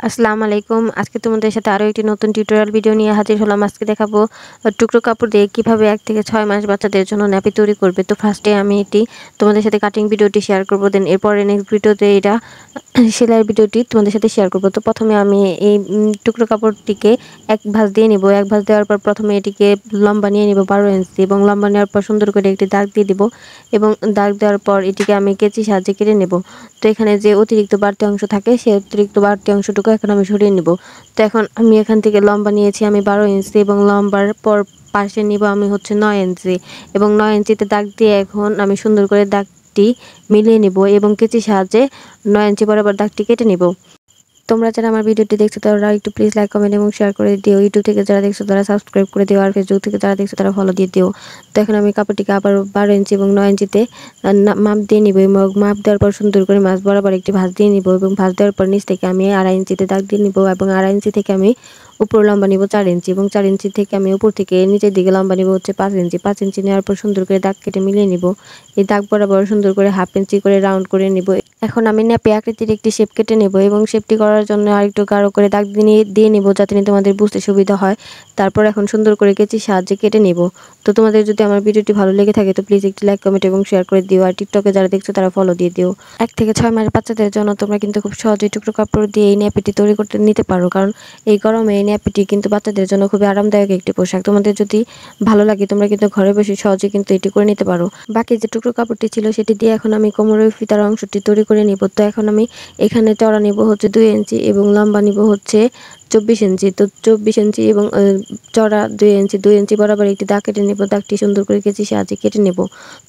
আসসালামু আলাইকুম। আজকে তোমাদের সাথে আরও একটি নতুন টিউটোরিয়াল ভিডিও নিয়ে হাজির হলাম। আজকে দেখাবো টুকরো কাপড় দিয়ে কিভাবে 1 থেকে 6 মাস বাচ্চাদের জন্য ন্যাপি তৈরি করবে। তো ফার্স্টে আমি এটি তোমাদের সাথে কাটিং ভিডিওটি শেয়ার করব, দেন এরপরে নেক্সট ভিডিওতে এটা সেলাইয়ের ভিডিওটি তোমাদের সাথে শেয়ার করব। তো প্রথমে আমি এই টুকরো কাপড়টিকে এক ভাঁজ দিয়ে নিব। এক ভাঁজ দেওয়ার পর প্রথমে এটিকে লম্বা নিয়ে নিব 12 ইঞ্চি, এবং লম্বা নেওয়ার পর সুন্দর করে একটি দাগ দিয়ে দিব, এবং দাগ দেওয়ার পর এটিকে আমি কেচির সাহায্যে কেটে নেব। তো এখানে যে অতিরিক্ত বাড়তি অংশ থাকে সেই অতিরিক্ত বাড়তি অংশটুকু এখন আমি সরিয়ে নিব। তো এখন আমি এখান থেকে লম্বা নিয়েছি আমি 12 ইঞ্চি, এবং লম্বার পর পাশে নিব আমি হচ্ছে 9 ইঞ্চি, এবং 9 ইঞ্চিতে দাগ দিয়ে এখন আমি সুন্দর করে দাগটি মিলিয়ে নিব, এবং কেচির সাহায্যে 9 ইঞ্চি বরাবর দাগটি কেটে নিব। তোমরা যারা আমার ভিডিওটি দেখছো তারা একটু প্লিজ লাইক, কমেন্ট এবং শেয়ার করে দিও। ইউটিউব থেকে যারা দেখছো তারা সাবস্ক্রাইব করে দিও, আর ফেসবুক থেকে যারা দেখছো তারা ফলো দিয়ে দিও। তো এখন আমি কাপড়টিকে আবার 12 ইঞ্চি এবং 9 ইঞ্চিতে মাপ দিয়ে নিব, এবং মাপ দেওয়ার পর সুন্দর করে মাছ বরাবর একটি ভাঁজ দিয়ে নিব, এবং ভাঁজ দেওয়ার পর নিচ থেকে আমি 2.5 ইঞ্চিতে দাগ দিয়ে নিব, এবং 2.5 ইঞ্চি থেকে আমি উপর লম্বা নিব 4 ইঞ্চি, এবং 4 ইঞ্চি থেকে আমি উপর থেকে নিচের দিকে লম্বা নিব হচ্ছে 5 ইঞ্চি। 5 ইঞ্চি নেওয়ার পর সুন্দর করে দাগ কেটে মিলিয়ে নিব। এই দাগ বরাবর সুন্দর করে 1/2 ইঞ্চি করে রাউন্ড করে নিব। এখন আমি ন্যাপি আকৃতির একটি শেপ কেটে নেব, এবং শেপটি করার জন্য আরেকটু গাঢ় করে দাগ দিয়ে নিব যাতে তোমাদের বুঝতে সুবিধা হয়। তারপর এখন সুন্দর করে কেচির সাহায্যে কেটে নেব। তো তোমাদের যদি আমার ভিডিওটি ভালো লেগে থাকে তো প্লিজ একটি লাইক, কমেন্ট এবং শেয়ার করে দিও, আর টিকটকে যারা দেখছো তারা ফলো দিয়ে দিও। 1 থেকে 6 মাস বাচ্চাদের জন্য তোমরা কিন্তু খুব সহজেই টুকরো কাপড় দিয়ে এই ন্যাপিটি তৈরি করতে নিতে পারো, কারণ এই গরমে এই ন্যাপিটি কিন্তু বাচ্চাদের জন্য খুবই আরামদায়ক একটি পোশাক। তোমাদের যদি ভালো লাগে তোমরা কিন্তু ঘরে বসে সহজে কিন্তু এটি করে নিতে পারো। বাকি যে টুকরো কাপড়টি ছিল সেটি দিয়ে এখন আমি কোমরের ফিতার অংশটি তৈরি করে নিব। তো এখন আমি এখানে চড়া নিব হচ্ছে 2 ইঞ্চি, এবং লম্বা নিব হচ্ছে 24 ইঞ্চি। তো 24 ইঞ্চি এবং চড়া 2 ইঞ্চি বরাবর একটি দাগ কেটে নেব। দাগটি সুন্দর করে কেচির সাহায্যে কেটে নেব।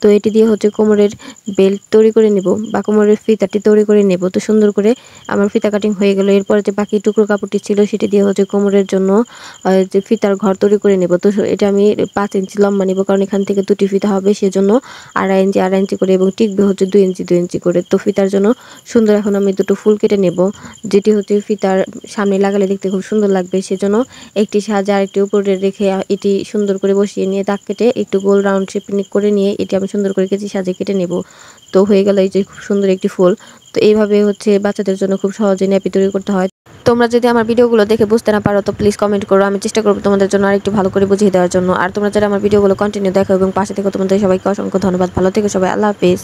তো এটি দিয়ে হচ্ছে কোমরের বেল্ট তৈরি করে নেব, বা কোমরের ফিতাটি তৈরি করে নেব। তো সুন্দর করে আমার ফিতা কাটিং হয়ে গেল। এরপরে যে বাকি টুকরো কাপড়টি ছিল সেটি দিয়ে হচ্ছে কোমরের জন্য যে ফিতার ঘর তৈরি করে নেব। তো এটা আমি 5 ইঞ্চি লম্বা নিব, কারণ এখান থেকে দুটি ফিতা হবে, সেজন্য 2.5 ইঞ্চি করে, এবং টিকবে হচ্ছে 2 ইঞ্চি করে। তো ফিতার জন্য সুন্দর এখন আমি দুটো ফুল কেটে নেব, যেটি হচ্ছে ফিতার সামনে লাগালে দেখতে খুব সুন্দর লাগবে। সেজন্য একটি সাহায্যে আরেকটি উপরে রেখে এটি সুন্দর করে বসিয়ে নিয়ে দাগ কেটে একটু গোল রাউন্ড শেপ করে নিয়ে এটি আমি সুন্দর করে কেচির সাহায্যে কেটে নেব। তো হয়ে গেল এই যে খুব সুন্দর একটি ফুল। তো এইভাবে হচ্ছে বাচ্চাদের জন্য খুব সহজে ন্যাপি তৈরি করতে হয়। তোমরা যদি আমার ভিডিওগুলো দেখে বুঝতে না পারো তো প্লিজ কমেন্ট করো, আমি চেষ্টা করবো তোমাদের জন্য আরেকটু ভালো করে বুঝিয়ে দেওয়ার জন্য। আর তোমরা যারা আমার ভিডিওগুলো কন্টিনিউ দেখো এবং পাশে থেকে তোমাদের সবাইকে অসংখ্য ধন্যবাদ। ভালো থেকো সবাই, আল্লাহ হাফেজ।